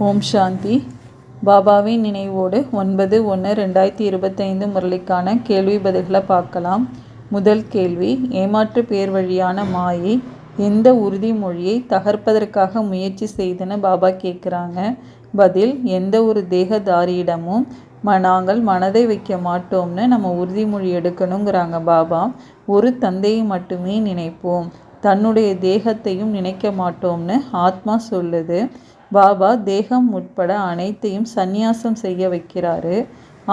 ஓம் சாந்தி. பாபாவின் நினைவோடு 9/1/2025 முரளிக்கான கேள்வி பதில்களை பார்க்கலாம். முதல் கேள்வி, ஏமாற்று பேர் வழியான மாயை எந்த உறுதிமொழியை தகர்ப்பதற்காக முயற்சி செய்துன்னு பாபா கேட்குறாங்க. பதில், எந்த ஒரு தேகதாரியிடமும் நாங்கள் மனதை வைக்க மாட்டோம்னு நம்ம உறுதிமொழி எடுக்கணுங்கிறாங்க பாபா. ஒரு தந்தையை மட்டுமே நினைப்போம், தன்னுடைய தேகத்தையும் நினைக்க மாட்டோம்னு ஆத்மா சொல்லுது. பாபா தேகம் உட்பட அனைத்தையும் சந்நியாசம் செய்ய வைக்கிறாரு.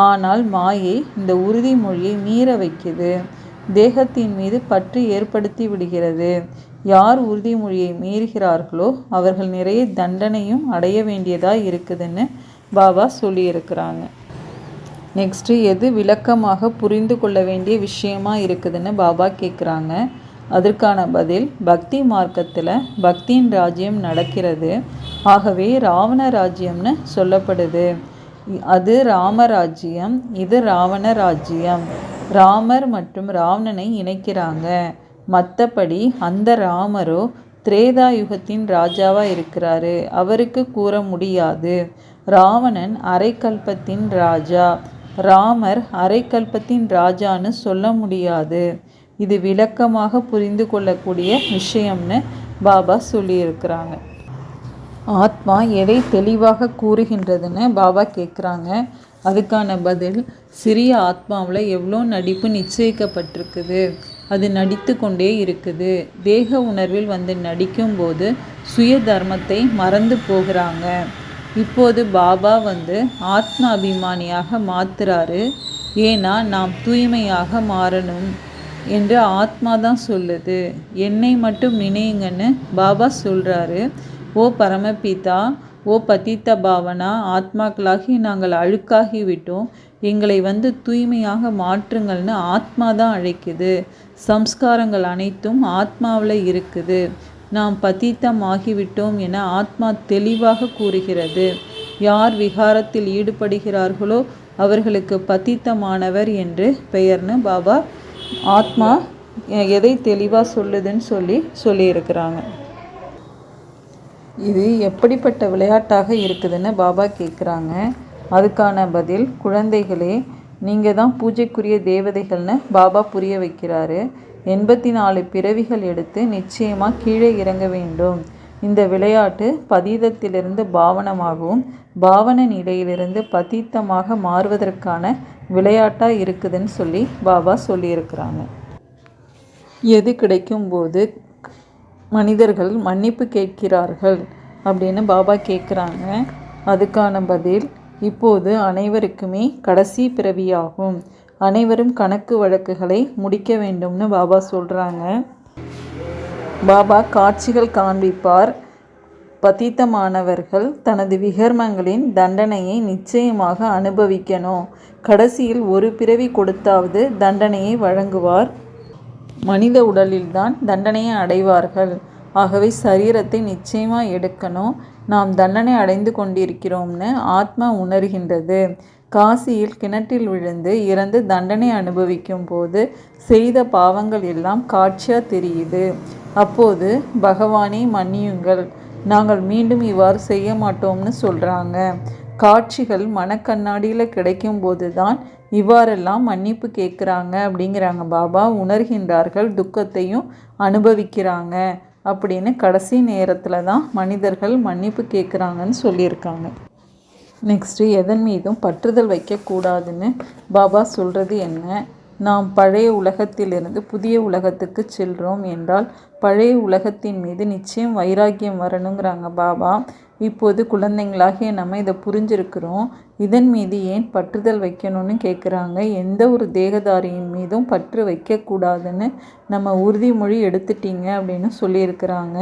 ஆனால் மாயை இந்த உறுதிமொழியை மீற வைக்குது, தேகத்தின் மீது பற்று ஏற்படுத்தி விடுகிறது. யார் உறுதிமொழியை மீறுகிறார்களோ அவர்கள் நிறைய தண்டனையும் அடைய வேண்டியதாக இருக்குதுன்னு பாபா சொல்லியிருக்கிறாங்க. நெக்ஸ்ட்டு, எது விளக்கமாக புரிந்து கொள்ள வேண்டிய விஷயமா இருக்குதுன்னு பாபா கேட்குறாங்க. அதற்கான பதில், பக்தி மார்க்கத்தில் பக்தியின் ராஜ்யம் நடக்கிறது. ஆகவே ராவண ராஜ்யம்னு சொல்லப்படுது. அது ராமராஜ்யம், இது ராவண ராஜ்யம். ராமர் மற்றும் ராவணனை இணைக்கிறாங்க. மற்றபடி அந்த ராமரோ திரேதாயுகத்தின் ராஜாவாக இருக்கிறாரு, அவருக்கு கூற முடியாது. ராவணன் அரைக்கல்பத்தின் ராஜா, ராமர் அரைக்கல்பத்தின் ராஜான்னு சொல்ல முடியாது. இது விளக்கமாக புரிந்து கொள்ளக்கூடிய விஷயம்னு பாபா சொல்லியிருக்கிறாங்க. ஆத்மா எதை தெளிவாக கூறுகின்றதுன்னு பாபா கேட்குறாங்க. அதுக்கான பதில், சிறிய ஆத்மாவில் எவ்வளோ நடிப்பு நிச்சயிக்கப்பட்டிருக்குது, அது நடித்து கொண்டே இருக்குது. தேக உணர்வில் வந்து நடிக்கும்போது சுய தர்மத்தை மறந்து போகிறாங்க. இப்போது பாபா வந்து ஆத்ம அபிமானியாக மாத்துறாரு. ஏன்னா நாம் தூய்மையாக மாறணும் என்று ஆத்மா தான் சொல்லுது. என்னை மட்டும் நினையுங்கன்னு பாபா சொல்கிறாரு. ஓ பரமபிதா, ஓ பதித்த பாவனா, ஆத்மாக்களாகி நாங்கள் அழுக்காகிவிட்டோம், எங்களை வந்து தூய்மையாக மாற்றுங்கள்னு ஆத்மா தான் அழைக்குது. சம்ஸ்காரங்கள் அனைத்தும் ஆத்மாவில் இருக்குது. நாம் பதித்தமாகிவிட்டோம் என ஆத்மா தெளிவாக கூறுகிறது. யார் விகாரத்தில் ஈடுபடுகிறார்களோ அவர்களுக்கு பதித்தமானவர் என்று பெயர்னு பாபா ஆத்மா எதை தெளிவாக சொல்லுதுன்னு சொல்லியிருக்கிறாங்க. இது எப்படிப்பட்ட விளையாட்டாக இருக்குதுன்னு பாபா கேட்குறாங்க. அதுக்கான பதில், குழந்தைகளே, நீங்கள் தான் பூஜைக்குரிய தேவதைகள்னு பாபா புரிய வைக்கிறாரு. 84 பிறவிகள் எடுத்து நிச்சயமாக கீழே இறங்க வேண்டும். இந்த விளையாட்டு பதீதத்திலிருந்து பாவனமாகவும் பாவன நிலையிலிருந்து பதீத்தமாக மாறுவதற்கான விளையாட்டாக இருக்குதுன்னு பாபா சொல்லியிருக்கிறாங்க. எது கிடைக்கும்போது மனிதர்கள் மன்னிப்பு கேட்கிறார்கள் அப்படின்னு பாபா கேட்குறாங்க. அதுக்கான பதில், இப்போது அனைவருக்குமே கடைசி பிறவியாகும். அனைவரும் கணக்கு வழக்குகளை முடிக்க வேண்டும்னு பாபா சொல்கிறாங்க. பாபா காட்சிகள் காண்பிப்பார். பதித்தமானவர்கள் தனது விகர்மங்களின் தண்டனையை நிச்சயமாக அனுபவிக்கணும். கடைசியில் ஒரு பிறவி கொடுத்தாவது தண்டனையை வழங்குவார். மனித உடலில்தான் தண்டனையை அடைவார்கள். ஆகவே சரீரத்தை நிச்சயமாக எடுக்கணும். நாம் தண்டனை அடைந்து கொண்டிருக்கிறோம்னு ஆத்மா உணர்கின்றது. காசியில் கிணற்றில் விழுந்து இறந்து தண்டனை அனுபவிக்கும் போது செய்த பாவங்கள் எல்லாம் காட்சியாக தெரியுது. அப்போது பகவானை மன்னியுங்கள், நாங்கள் மீண்டும் இவ்வாறு செய்ய மாட்டோம்னு சொல்கிறாங்க. காட்சிகள் மனக்கண்ணாடியில் கிடைக்கும்போது தான் இவ்வாறெல்லாம் மன்னிப்பு கேட்குறாங்க அப்படிங்கிறாங்க பாபா. உணர்கின்றார்கள், துக்கத்தையும் அனுபவிக்கிறாங்க அப்படின்னு கடைசி நேரத்தில் தான் மனிதர்கள் மன்னிப்பு கேட்குறாங்கன்னு சொல்லியிருக்காங்க. நெக்ஸ்ட்டு, எதன் மீதும் பற்றுதல் வைக்கக்கூடாதுன்னு பாபா சொல்கிறது என்ன? நாம் பழைய உலகத்திலிருந்து புதிய உலகத்துக்கு செல்கிறோம் என்றால் பழைய உலகத்தின் மீது நிச்சயம் வைராக்கியம் வரணுங்கிறாங்க பாபா. இப்போது குழந்தைங்களாகிய நம்ம இதை புரிஞ்சிருக்கிறோம். இதன் மீது ஏன் பற்றுதல் வைக்கணும்னு கேட்குறாங்க. எந்த ஒரு தேகதாரியின் மீதும் பற்று வைக்கக்கூடாதுன்னு நம்ம உறுதிமொழி எடுத்துட்டீங்க அப்படின்னு சொல்லியிருக்கிறாங்க.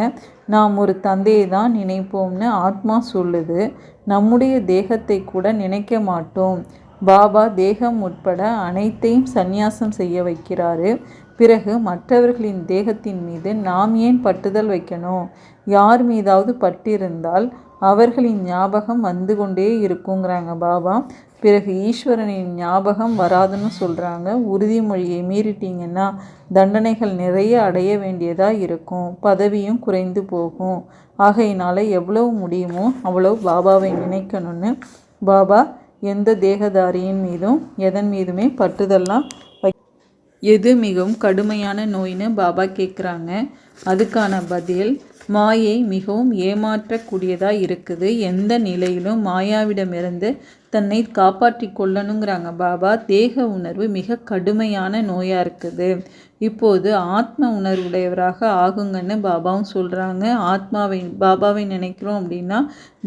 நாம் ஒரு தந்தையை தான் நினைப்போம்னு ஆத்மா சொல்லுது. நம்முடைய தேகத்தை கூட நினைக்க மாட்டோம். பாபா தேகம் உட்பட அனைத்தையும் சந்நியாசம் செய்ய வைக்கிறாரு. பிறகு மற்றவர்களின் தேகத்தின் மீது நாம் ஏன் பற்றுதல் வைக்கணும்? யார் மீதாவது பற்றிருந்தால் அவர்களின் ஞாபகம் வந்து கொண்டே இருக்குங்கிறாங்க பாபா. பிறகு ஈஸ்வரனின் ஞாபகம் வராதுன்னு சொல்கிறாங்க. உறுதிமொழியை மீறிட்டீங்கன்னா தண்டனைகள் நிறைய அடைய வேண்டியதாக இருக்கும், பதவியும் குறைந்து போகும். ஆகையினால எவ்வளவு முடியுமோ அவ்வளவு பாபாவை நினைக்கணும்னு பாபா எந்த தேகதாரியின் மீதும் எதன் மீதுமே பற்றுதல்லாம் எது மிகவும் கடுமையான நோயின்னு பாபா கேட்குறாங்க. அதுக்கான பதில், மாயை மிகவும் ஏமாற்றக்கூடியதாக இருக்குது. எந்த நிலையிலும் மாயாவிடமிருந்து தன்னை காப்பாற்றி கொள்ளணுங்கிறாங்க பாபா. தேக உணர்வு மிக கடுமையான நோயாக இருக்குது. இப்போது ஆத்ம உணர்வுடையவராக ஆகுங்கன்னு பாபாவும் சொல்கிறாங்க. பாபாவை நினைக்கிறோம் அப்படின்னா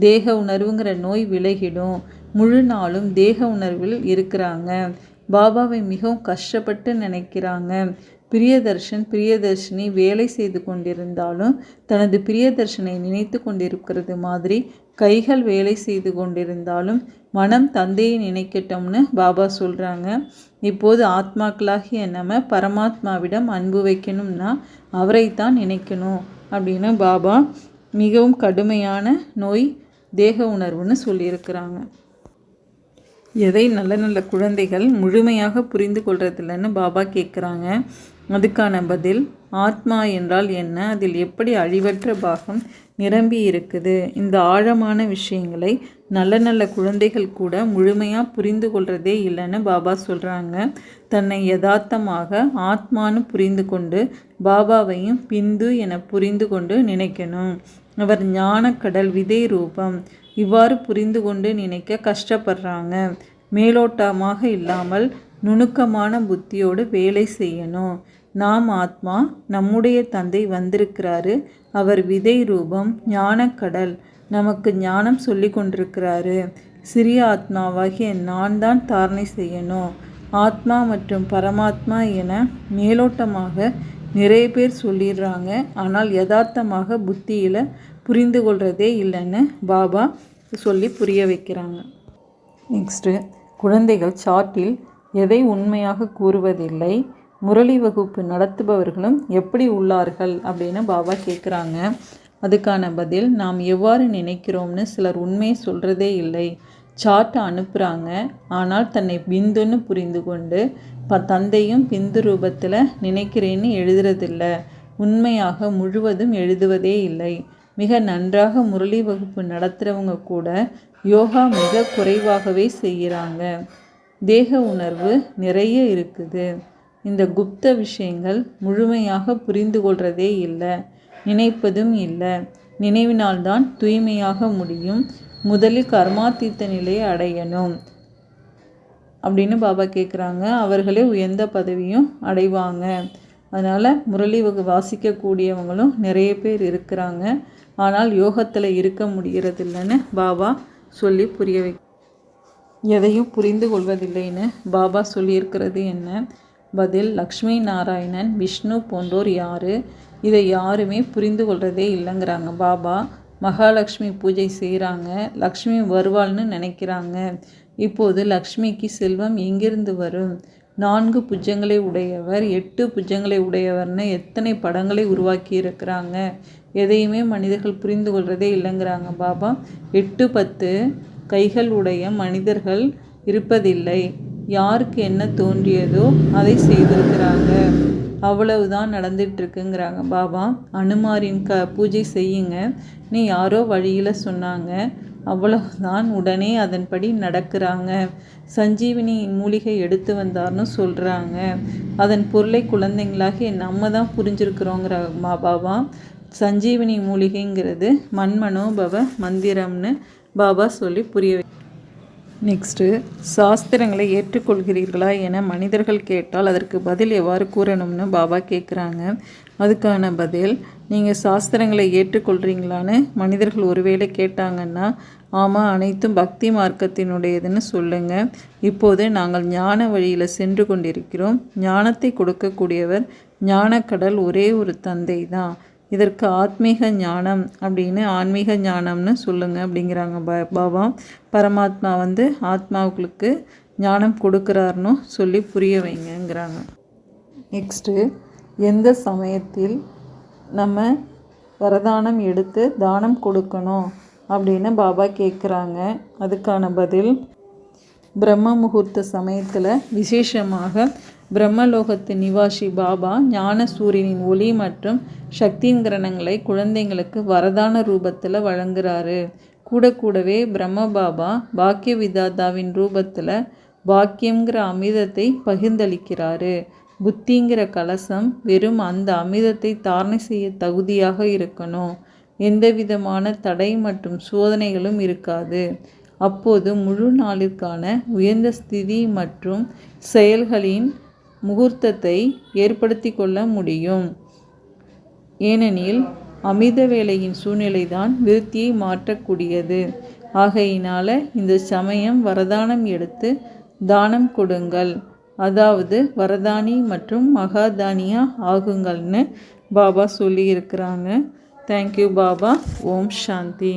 தேக உணர்வுங்கிற நோய் விலகிடும். முழு நாளும் தேக உணர்வில் இருக்கிறாங்க. பாபாவை மிகவும் கஷ்டப்பட்டு நினைக்கிறாங்க. பிரியதர்ஷினி வேலை செய்து கொண்டிருந்தாலும் தனது பிரியதர்ஷனை நினைத்து கொண்டிருக்கிறது மாதிரி கைகள் வேலை செய்து கொண்டிருந்தாலும் மனம் தந்தையை நினைக்கட்டும்னு பாபா சொல்கிறாங்க. இப்போது ஆத்மாக்களாகிய நம்ம பரமாத்மாவிடம் அன்பு வைக்கணும்னா அவரைத்தான் நினைக்கணும் அப்படின்னு பாபா மிகவும் கடுமையான நோய் தேக உணர்வுன்னு சொல்லியிருக்கிறாங்க. எதை நல்ல நல்ல குழந்தைகள் முழுமையாக புரிந்து கொள்றதில்லைன்னு பாபா கேட்குறாங்க. அதுக்கான பதில், ஆத்மா என்றால் என்ன, அதில் எப்படி அழிவற்ற பாகம் நிரம்பி இருக்குது. இந்த ஆழமான விஷயங்களை நல்ல நல்ல குழந்தைகள் கூட முழுமையாக புரிந்து கொள்றதே இல்லைன்னு பாபா சொல்கிறாங்க. தன்னை யதார்த்தமாக ஆத்மானு புரிந்து கொண்டு பாபாவையும் பிந்து என புரிந்து கொண்டு நினைக்கணும். அவர் ஞானக்கடல் விதை ரூபம். இவ்வாறு புரிந்து கொண்டு நினைக்க கஷ்டப்படுறாங்க. மேலோட்டமாக இல்லாமல் நுணுக்கமான புத்தியோடு வேலை செய்யணும். நாம் ஆத்மா, நம்முடைய தந்தை வந்திருக்கிறாரு. அவர் விதை ரூபம், ஞானக்கடல், நமக்கு ஞானம் சொல்லி கொண்டிருக்கிறாரு. சிறிய ஆத்மாவாகிய நான் தான் தாரணை செய்யணும். ஆத்மா மற்றும் பரமாத்மா என மேலோட்டமாக நிறைய பேர் சொல்லிடுறாங்க. ஆனால் யதார்த்தமாக புத்தியில் புரிந்து கொள்றதே இல்லைன்னு பாபா சொல்லி புரிய வைக்கிறாங்க. நெக்ஸ்ட்டு, குழந்தைகள் சாட்டில் எதை உண்மையாக கூறுவதில்லை, முரளி வகுப்பு நடத்துபவர்களும் எப்படி உள்ளார்கள் அப்படின்னு பாபா கேட்குறாங்க. அதுக்கான பதில், நாம் எவ்வாறு நினைக்கிறோம்னு சிலர் உண்மையை சொல்கிறதே இல்லை. சாட்டை அனுப்புகிறாங்க, ஆனால் தன்னை பிந்துன்னு புரிந்து கொண்டு தந்தையும் பிந்து ரூபத்தில் நினைக்கிறேன்னு எழுதுறதில்ல. உண்மையாக முழுவதும் எழுதுவதே இல்லை. மிக நன்றாக முரளி வகுப்பு நடத்துகிறவங்க கூட யோகா மிக குறைவாகவே செய்கிறாங்க. தேக உணர்வு நிறைய இருக்குது. இந்த குப்த விஷயங்கள் முழுமையாக புரிந்து கொள்றதே இல்லை, நினைப்பதும் இல்லை. நினைவினால்தான் தூய்மையாக முடியும். முதலில் கர்மாத்தீத்த நிலையை அடையணும் அப்படின்னு பாபா கேட்குறாங்க. அவர்களே உயர்ந்த பதவியும் அடைவாங்க. அதனால் முரளி வாசிக்கக்கூடியவங்களும் நிறைய பேர் இருக்கிறாங்க. ஆனால் யோகத்தில் இருக்க முடிகிறதில்லைன்னு பாபா சொல்லி புரிய எதையும் புரிந்து கொள்வதில்லைன்னு பாபா சொல்லியிருக்கிறது என்ன? பதில், லக்ஷ்மி நாராயணன், விஷ்ணு போன்றோர் யார்? இதை யாருமே புரிந்து கொள்றதே இல்லைங்கிறாங்க பாபா. மகாலட்சுமி பூஜை செய்கிறாங்க, லக்ஷ்மி வருவாள்னு நினைக்கிறாங்க. இப்போது லக்ஷ்மிக்கு செல்வம் எங்கிருந்து வரும்? 4 புஜங்களை உடையவர், 8 புஜங்களை உடையவர்னு எத்தனை படங்களை உருவாக்கி இருக்கிறாங்க. எதையுமே மனிதர்கள் புரிந்து கொள்றதே இல்லைங்கிறாங்க பாபா. 8 10 கைகள் உடைய மனிதர்கள் இருப்பதில்லை. யாருக்கு என்ன தோன்றியதோ அதை செய்திருக்கிறாங்க. அவ்வளவுதான் நடந்துகிட்ருக்குங்கிறாங்க பாபா. அனுமாரின் பூஜை செய்யுங்க நீ யாரோ வழியில் சொன்னாங்க, அவ்வளவுதான், உடனே அதன்படி நடக்கிறாங்க. சஞ்சீவினி மூலிகை எடுத்து வந்தார்னு சொல்கிறாங்க. அதன் பொருளை குழந்தைங்களாகி நம்ம தான் புரிஞ்சிருக்கிறோங்கிற பாபா. சஞ்சீவினி மூலிகைங்கிறது மன்மனோபவ மந்திரம்னு பாபா சொல்லி புரிய நெக்ஸ்ட்டு, சாஸ்திரங்களை ஏற்றுக்கொள்கிறீர்களா என மனிதர்கள் கேட்டால் அதற்கு பதில் எவ்வாறு கூறணும்னு பாபா கேட்குறாங்க. அதுக்கான பதில், நீங்கள் சாஸ்திரங்களை ஏற்றுக்கொள்கிறீங்களான்னு மனிதர்கள் ஒருவேளை கேட்டாங்கன்னா, ஆமாம், அனைத்தும் பக்தி மார்க்கத்தினுடையதுன்னு சொல்லுங்கள். இப்போது நாங்கள் ஞான வழியில் சென்று கொண்டிருக்கிறோம். ஞானத்தை கொடுக்கக்கூடியவர் ஞானக்கடல் ஒரே ஒரு தந்தை தான். இதற்கு ஆத்மீக ஞானம் அப்படின்னு ஆன்மீக ஞானம்னு சொல்லுங்கள் அப்படிங்கிறாங்க பாபா. பரமாத்மா ஆத்மாவுக்கு ஞானம் கொடுக்குறாருன்னு சொல்லி புரிய வைங்கங்கிறாங்க. நெக்ஸ்ட்டு, எந்த சமயத்தில் நம்ம வரதானம் எடுத்து தானம் கொடுக்கணும் அப்படின்னு பாபா கேட்குறாங்க. அதுக்கான பதில், பிரம்ம முகூர்த்த சமயத்தில் விசேஷமாக பிரம்மலோகத்து நிவாசி பாபா ஞான சூரியனின் ஒளி மற்றும் சக்தியின் கிரணங்களை குழந்தைங்களுக்கு வரதான ரூபத்தில் வழங்குறாரு. கூடவே பிரம்ம பாபா பாக்கிய விதாதாவின் ரூபத்தில் பாக்கியங்கிற அமிர்தத்தை பகிர்ந்தளிக்கிறாரு. புத்திங்கிற கலசம் வெறும் அந்த அமிர்தத்தை தாரணை செய்ய தகுதியாக இருக்கணும். எந்த விதமான தடை மற்றும் சோதனைகளும் இருக்காது. அப்போது முழு நாளிற்கான உயர்ந்த ஸ்திதி மற்றும் செயல்களின் முகூர்த்தத்தை ஏற்படுத்தி கொள்ள முடியும். ஏனெனில் அமிர்த வேளையின் சூழ்நிலை தான் விருத்தியை மாற்றக்கூடியது. ஆகையினால இந்த சமயம் வரதானம் எடுத்து தானம் கொடுங்கள், அதாவது வரதானி மற்றும் மகாதானியா ஆகுங்கள்னு பாபா சொல்லியிருக்கிறாங்க. தேங்க்யூ பாபா. ஓம் சாந்தி.